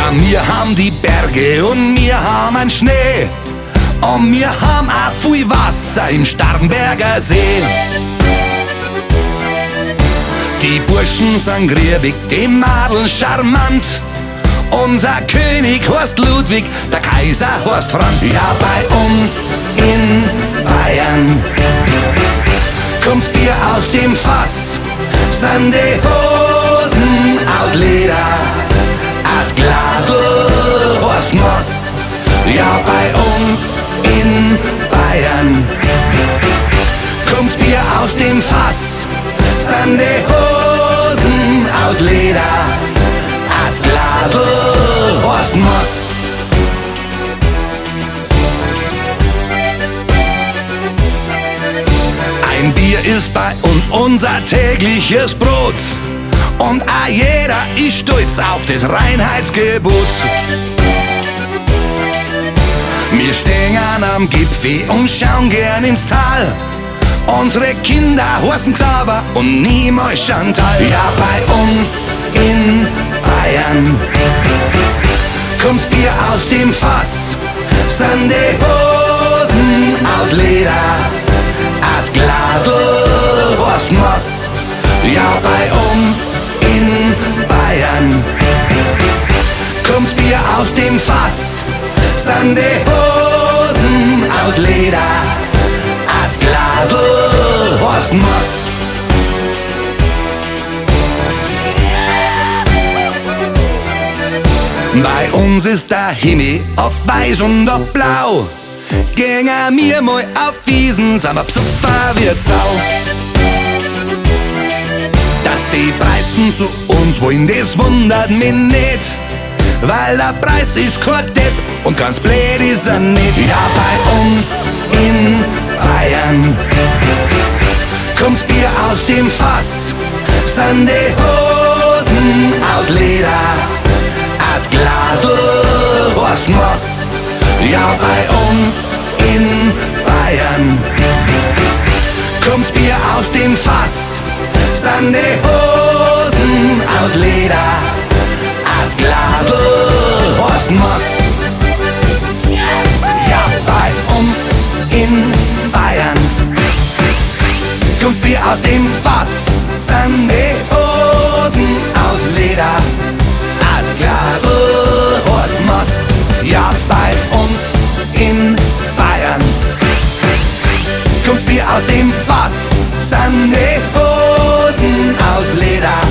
Ja, wir haben die Berge und wir haben einen Schnee. Und wir haben auch viel Wasser im Starnberger See. Die Burschen sind griebig, die Madeln charmant. Unser König heißt Ludwig, der Kaiser heißt Franz. Ja, bei uns in Bayern kommt's Bier aus dem Fass, sind die Hosen aus Leder, aus Glasl heißt Moss. Ja, bei uns in Bayern kommt's Bier aus dem Fass, sind die Hosen aus Leder, aus Glasl heißt Moss. Ein Bier ist bei uns unser tägliches Brot und auch jeder ist stolz auf das Reinheitsgebot. Wir stehen am Gipfel und schauen gern ins Tal. Unsere Kinder heißen Xaver und niemals Chantal. Ja, bei uns in Bayern kommt's Bier aus dem Fass, sind die Hosen aus Leder, aus Glasl heißt Moss. Ja, bei uns in Bayern kommt's Bier aus dem Fass, sind die Hosen aus Leder, aus Glasl heißt Moss. Bei uns ist der Himmel auf weiß und auf blau. Gängen wir mal auf Wiesen, sind wir psuffer wie Sau. Dass die Preisen zu uns wollen, das wundert mich nicht, weil der Preis ist kein Depp und ganz blöd ist er nicht. Ja, bei uns in Bayern kommt's Bier aus dem Fass, sind die Hosen aus Leder, aus Glasl heißt Moss. Ja, bei uns in Bayern kommt's Bier aus dem Fass, sind die Hosen aus Leder, aus Glasl heißt Moss. Ja, bei uns in Bayern kommt's Bier aus dem Fass, sind die Hosen aus Leder, aus Glasl heißt Moss. Ja, bei uns in Bayern kommt's Bier aus dem Fass, sind die Hosen aus Leder,